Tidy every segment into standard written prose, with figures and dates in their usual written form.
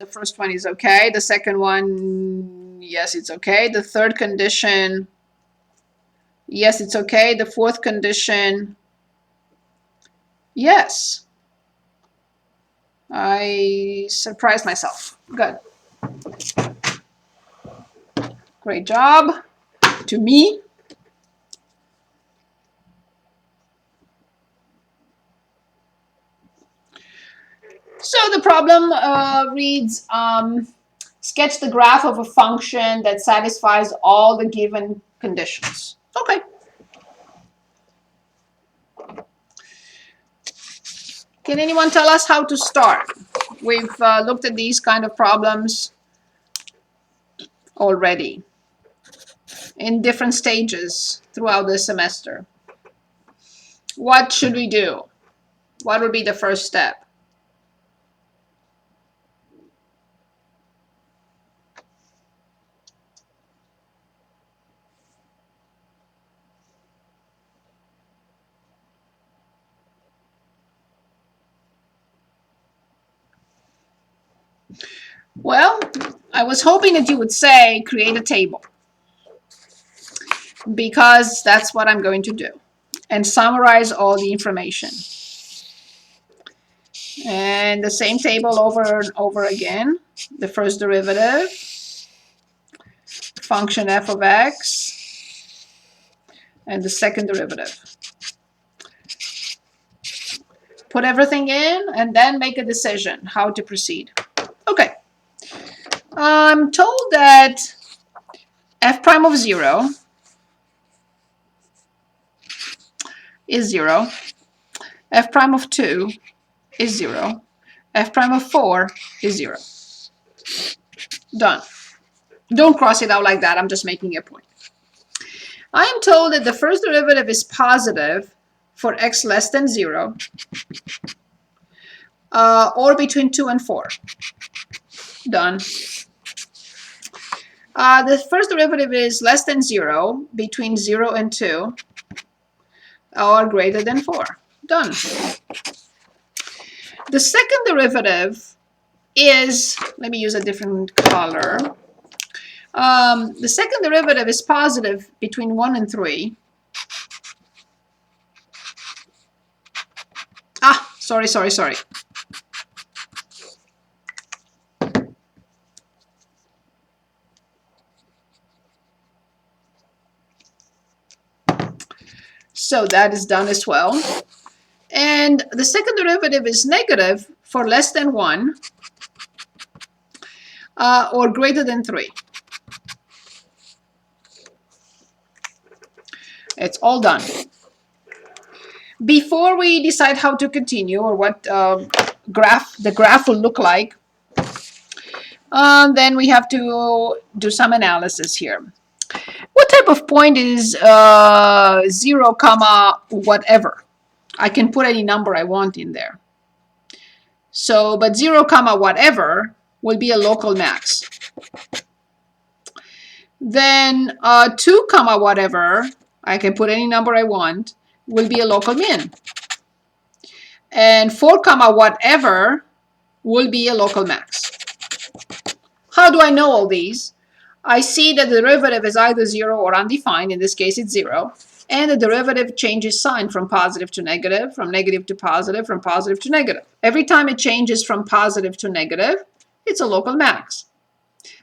The first one is okay. The second one, yes, it's okay. The third condition, yes, it's okay. The fourth condition, yes. I surprised myself. Good. Great job to me. So the problem reads, sketch the graph of a function that satisfies all the given conditions. Okay. Can anyone tell us how to start? We've looked at these kind of problems already in different stages throughout the semester. What should we do? What would be the first step? Well, I was hoping that you would say create a table, because that's what I'm going to do, and summarize all the information. And the same table over and over again. The first derivative, function f of x, and the second derivative. Put everything in and then make a decision how to proceed. Okay. I'm told that f prime of 0 is 0. F prime of 2 is 0. F prime of 4 is 0. Done. Don't cross it out like that. I'm just making a point. I am told that the first derivative is positive for x less than 0 or between 2 and 4. Done. The first derivative is less than 0 between 0 and 2 or greater than 4. Done. The second derivative is, let me use a different color. The second derivative is positive between 1 and 3. Sorry. So that is done as well. And the second derivative is negative for less than 1 or greater than 3. It's all done. Before we decide how to continue or what the graph will look like, then we have to do some analysis here. What type of point is 0, comma, whatever? I can put any number I want in there. So, but 0, comma, whatever will be a local max. Then 2, comma, whatever, I can put any number I want, will be a local min. And 4, comma, whatever will be a local max. How do I know all these? I see that the derivative is either 0 or undefined. In this case, it's 0. And the derivative changes sign from positive to negative, from negative to positive, from positive to negative. Every time it changes from positive to negative, it's a local max.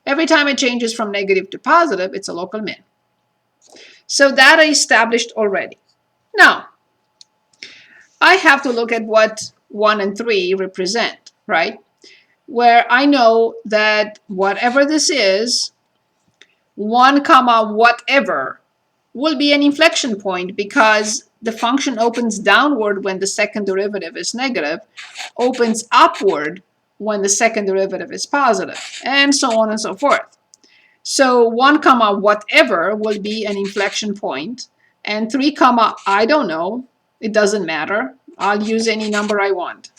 Every time it changes from negative to positive, it's a local min. So that I established already. Now, I have to look at what 1 and 3 represent, right? Where I know that whatever this is, 1, comma, whatever will be an inflection point, because the function opens downward when the second derivative is negative, opens upward when the second derivative is positive, and so on and so forth. So 1, comma, whatever will be an inflection point, and 3, comma, I don't know, it doesn't matter. I'll use any number I want.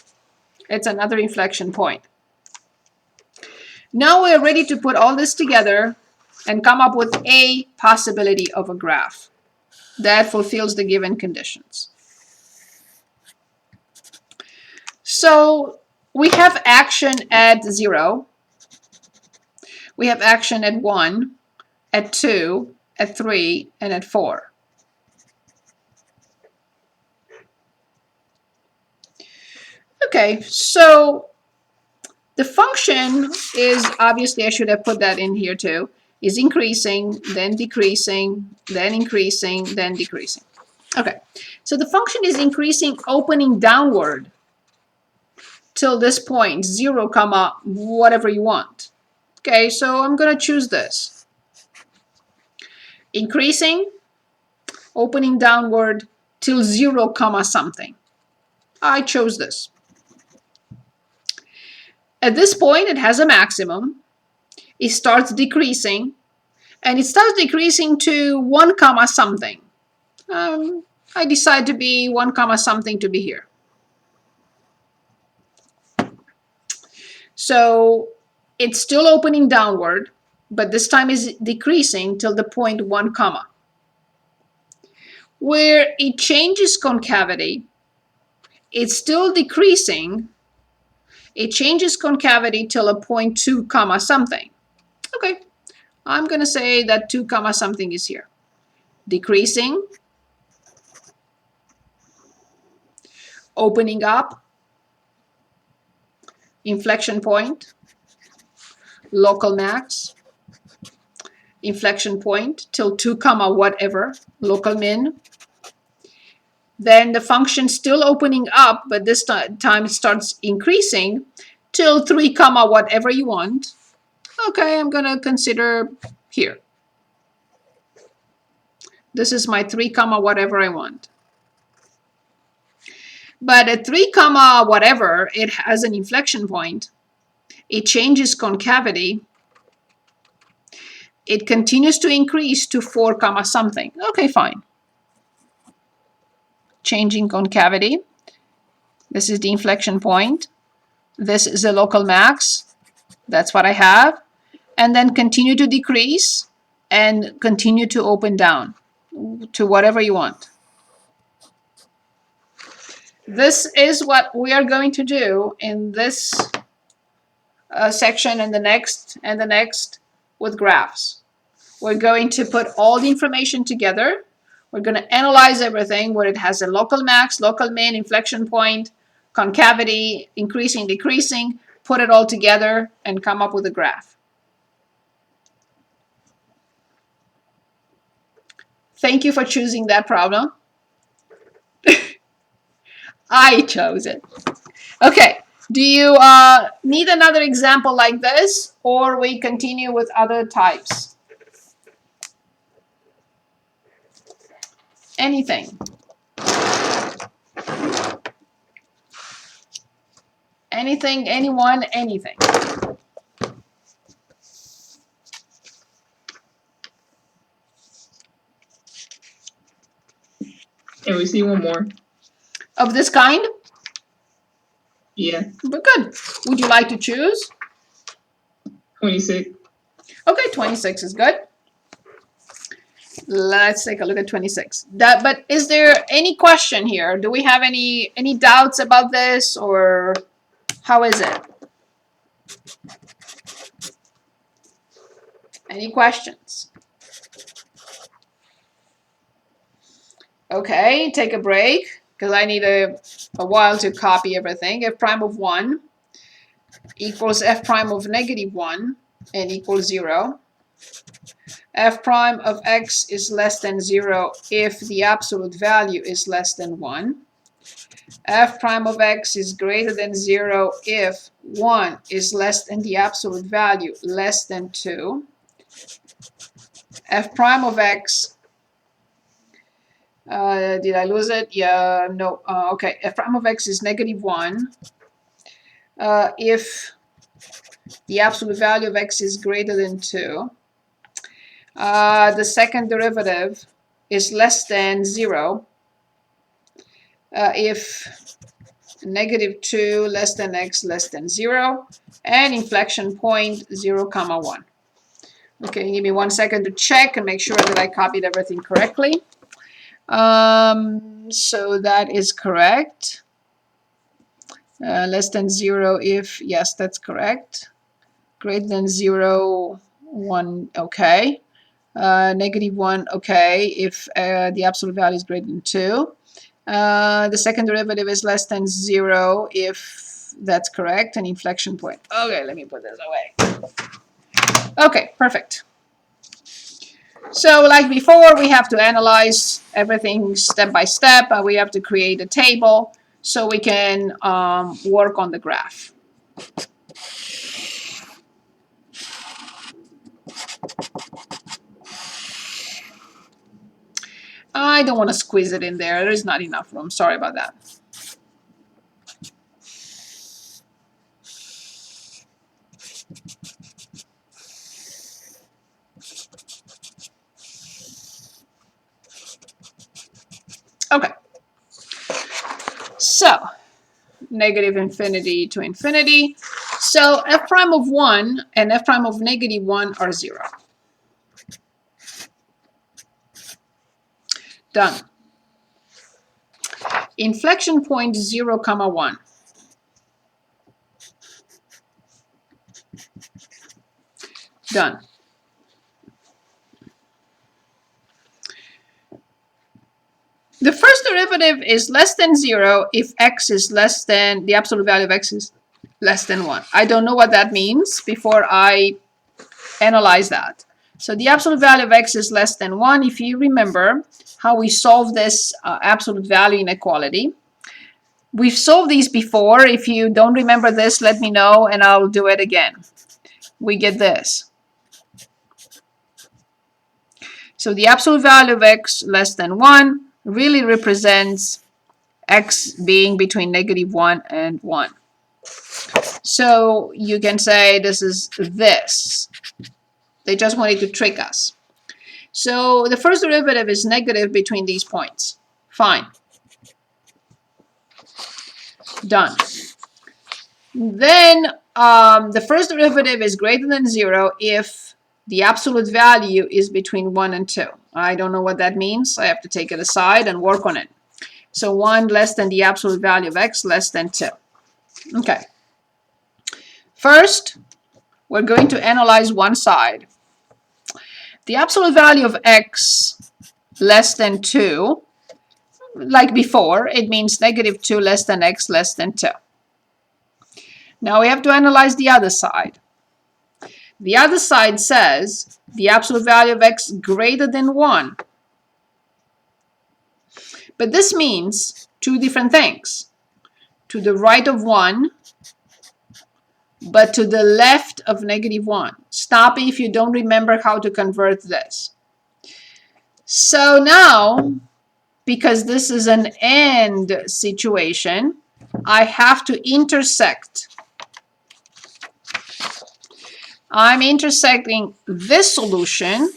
It's another inflection point. Now we're ready to put all this together and come up with a possibility of a graph that fulfills the given conditions. So we have action at 0. We have action at 1, at 2, at 3, and at 4. Okay, so the function is, obviously I should have put that in here too, is increasing, then decreasing, then increasing, then decreasing. Okay, so the function is increasing opening downward till this point, 0, comma, whatever you want. Okay, so I'm going to choose this. Increasing, opening downward till 0, comma, something. I chose this. At this point, it has a maximum. It starts decreasing, and it starts decreasing to 1, comma, something. I decide to be 1, comma, something to be here. So it's still opening downward, but this time is decreasing till the point 1, comma. Where it changes concavity, it's still decreasing. It changes concavity till a point 2, comma, something. Okay, I'm going to say that 2, comma, something is here. Decreasing, opening up, inflection point, local max, inflection point till 2, comma, whatever, local min. Then the function still opening up, but this time it starts increasing till 3, comma, whatever you want. Okay, I'm going to consider here. This is my 3, comma, whatever I want. But at 3, comma, whatever, it has an inflection point. It changes concavity. It continues to increase to 4, comma, something. Okay, fine. Changing concavity. This is the inflection point. This is the local max. That's what I have. And then continue to decrease and continue to open down to whatever you want. This is what we are going to do in this section and the next with graphs. We're going to put all the information together. We're going to analyze everything where it has a local max, local min, inflection point, concavity, increasing, decreasing, put it all together and come up with a graph. Thank you for choosing that problem. I chose it. Okay, do you need another example like this, or we continue with other types? Anything? Anything, anyone, anything. And we see one more. Of this kind? Yeah. But good. Would you like to choose? 26. Okay, 26 is good. Let's take a look at 26. But is there any question here? Do we have any doubts about this, or how is it? Any questions? Okay, take a break because I need a while to copy everything. F prime of 1 equals f prime of -1 and equals 0. F prime of x is less than 0 if the absolute value is less than 1. F prime of x is greater than 0 if 1 is less than the absolute value, less than 2. F prime of x, did I lose it? Yeah, no. Okay, f prime of x is -1 if the absolute value of x is greater than 2. The second derivative is less than 0 if -2 less than x less than 0, and inflection point 0, 1. Okay, give me 1 second to check and make sure that I copied everything correctly. So that is correct. Less than 0 if, yes, that's correct. Greater than 0, 1, okay. Negative 1, okay, if the absolute value is greater than 2. The second derivative is less than 0 if that's correct, an inflection point. Okay, let me put this away. Okay, perfect. So like before, we have to analyze everything step by step, and we have to create a table so we can work on the graph. I don't want to squeeze it in there. There is not enough room. Sorry about that. Okay. So, negative infinity to infinity. So f prime of 1 and f prime of negative 1 are 0. Done. Inflection point 0, comma 1. Done. The first derivative is less than 0 if x is less than, the absolute value of x is less than 1. I don't know what that means before I analyze that. So the absolute value of x is less than 1. If you remember how we solve this absolute value inequality, we've solved these before. If you don't remember this, let me know and I'll do it again. We get this. So the absolute value of x less than 1 really represents x being between negative 1 and 1. So you can say this is this. They just wanted to trick us. So the first derivative is negative between these points. Fine. Done. Then the first derivative is greater than 0 if the absolute value is between 1 and 2. I don't know what that means. I have to take it aside and work on it. So 1 less than the absolute value of x less than 2. Okay. First, we're going to analyze one side. The absolute value of x less than 2, like before, it means negative 2 less than x less than 2. Now we have to analyze the other side. The other side says the absolute value of x greater than 1. But this means two different things. To the right of 1, but to the left of negative 1. Stop if you don't remember how to convert this. So now, because this is an AND situation, I have to intersect. I'm intersecting this solution,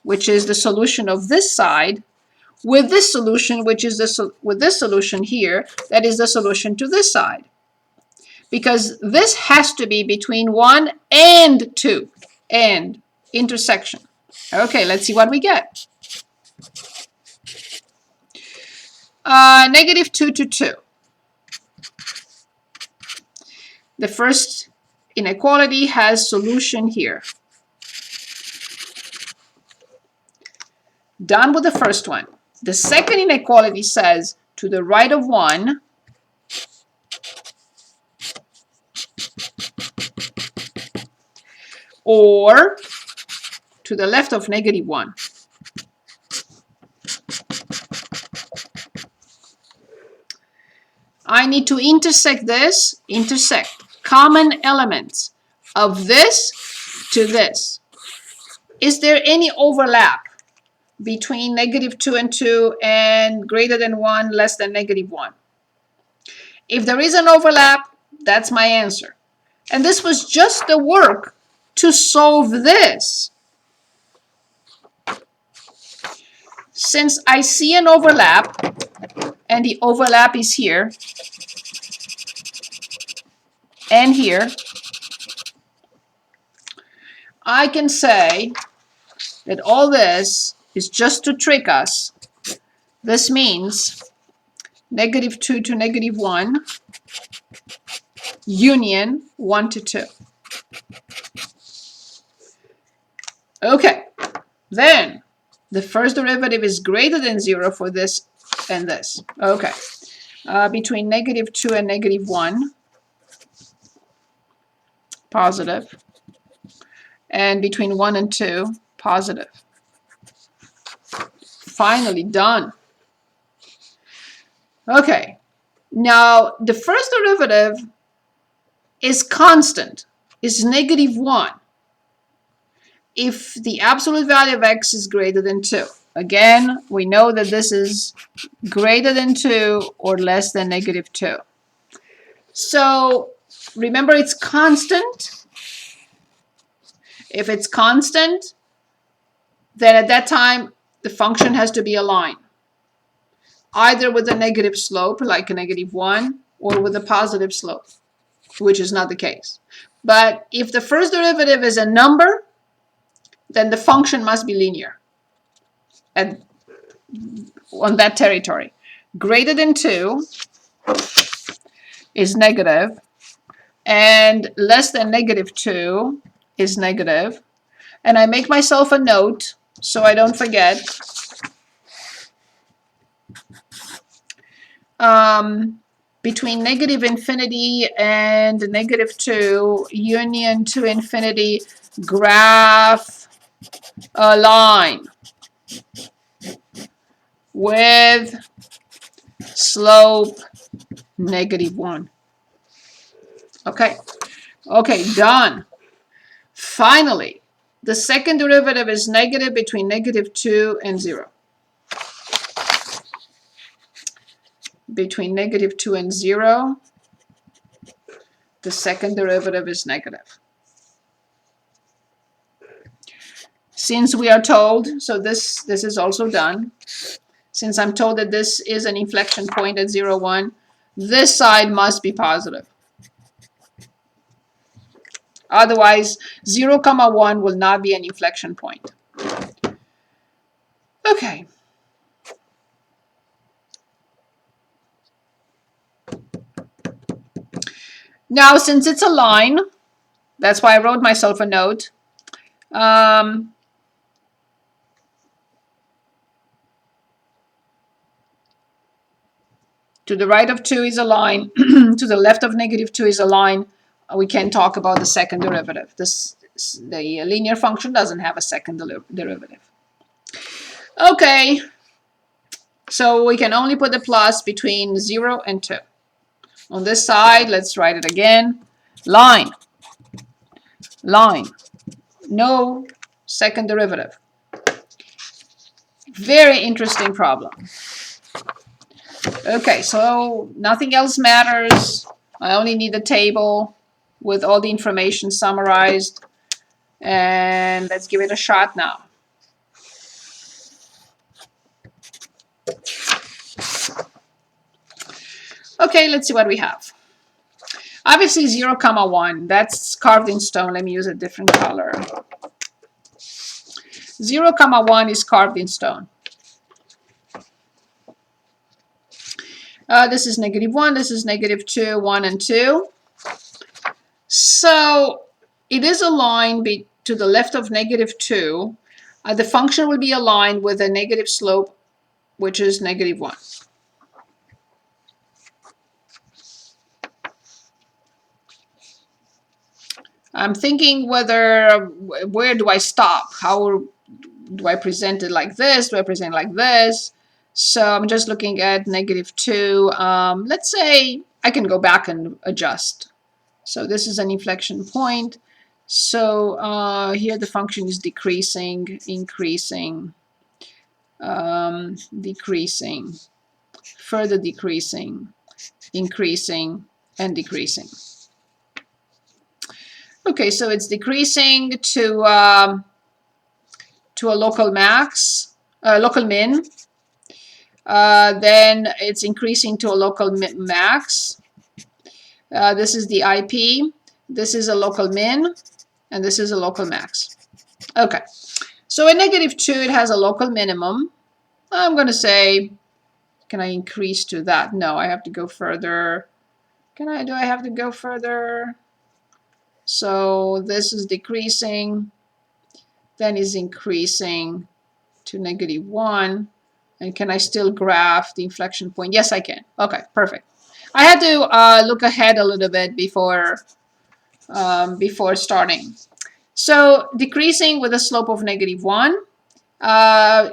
which is the solution of this side, with this solution, which is with this solution here, that is the solution to this side. Because this has to be between 1 and 2, and intersection. Okay, let's see what we get. Negative 2 to 2. The first inequality has solution here. Done with the first one. The second inequality says to the right of 1, or to the left of negative 1. I need to intersect this, common elements of this to this. Is there any overlap between negative 2 and 2 and greater than 1, less than negative 1? If there is an overlap, that's my answer. And this was just the work to solve this. Since I see an overlap, and the overlap is here and here, I can say that all this is just to trick us. This means negative 2 to negative 1, union 1 to 2. Okay, then the first derivative is greater than 0 for this and this. Okay, between -2 and -1, positive, and between 1 and 2, positive. Finally done. Okay, now the first derivative is constant, is -1 if the absolute value of x is greater than 2. Again, we know that this is greater than 2 or less than -2. So remember, it's constant. If it's constant, then at that time the function has to be a line, either with a negative slope like a -1 or with a positive slope, which is not the case. But if the first derivative is a number, then the function must be linear on that territory. Greater than 2 is negative, and less than -2 is negative. And I make myself a note so I don't forget. Between -infinity and -2, union to infinity, graph a line with slope -1. Okay, done. Finally, the second derivative is negative between -2 and 0. Between -2 and 0, the second derivative is negative. Since we are told, so this is also done. Since I'm told that this is an inflection point at 0, 1, this side must be positive. Otherwise, 0, 1 will not be an inflection point. Okay. Now, since it's a line, that's why I wrote myself a note. To the right of 2 is a line. To the left of -2 is a line. We can talk about the second derivative. The linear function doesn't have a second derivative. Okay, so we can only put the plus between 0 and 2. On this side, let's write it again. Line. No second derivative. Very interesting problem. Okay, so nothing else matters. I only need a table with all the information summarized. And let's give it a shot now. Okay, let's see what we have. Obviously 0, 1, that's carved in stone. Let me use a different color. 0, 1 is carved in stone. This is -1, this is -2, 1 and 2. So it is a line to the left of -2. The function will be aligned with a negative slope, which is -1. I'm thinking where do I stop? How do I present it like this? Do I present it like this? So I'm just looking at -2. Let's say I can go back and adjust. So this is an inflection point. So here the function is decreasing, increasing, decreasing, further decreasing, increasing, and decreasing. Okay, so it's decreasing to a local max, local min. Then it's increasing to a local max. This is the IP. This is a local min, and this is a local max. Okay, so at -2, it has a local minimum. I'm going to say, can I increase to that? No, I have to go further. Do I have to go further? So this is decreasing. then is increasing to -1. And can I still graph the inflection point? Yes, I can. Okay, perfect. I had to look ahead a little bit before starting. So decreasing with a slope of -1,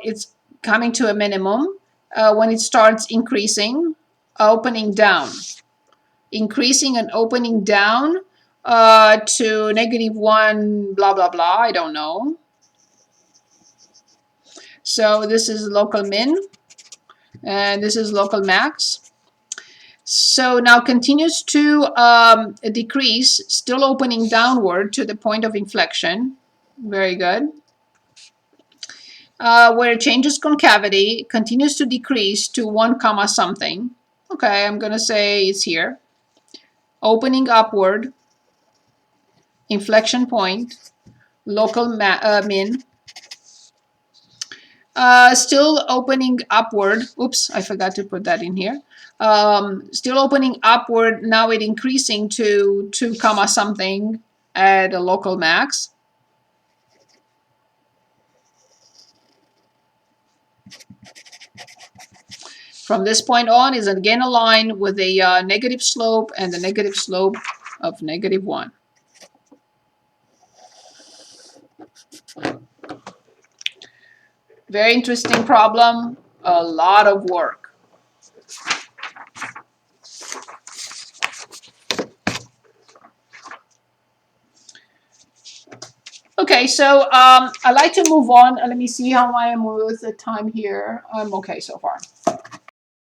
it's coming to a minimum. When it starts increasing, opening down, increasing and opening down to -1, blah, blah, blah, I don't know. So this is local min, and this is local max. So now continues to decrease, still opening downward to the point of inflection. Very good. Where it changes concavity, continues to decrease to 1 comma something. Okay, I'm going to say it's here. Opening upward, inflection point, local min. Still opening upward. Oops, I forgot to put that in here. Still opening upward. Now it increasing to 2 comma something at a local max. From this point on is again aligned with a negative slope and the negative slope of -1. Very interesting problem, a lot of work. Okay, so I like to move on. Let me see how I am with the time here. I'm okay so far.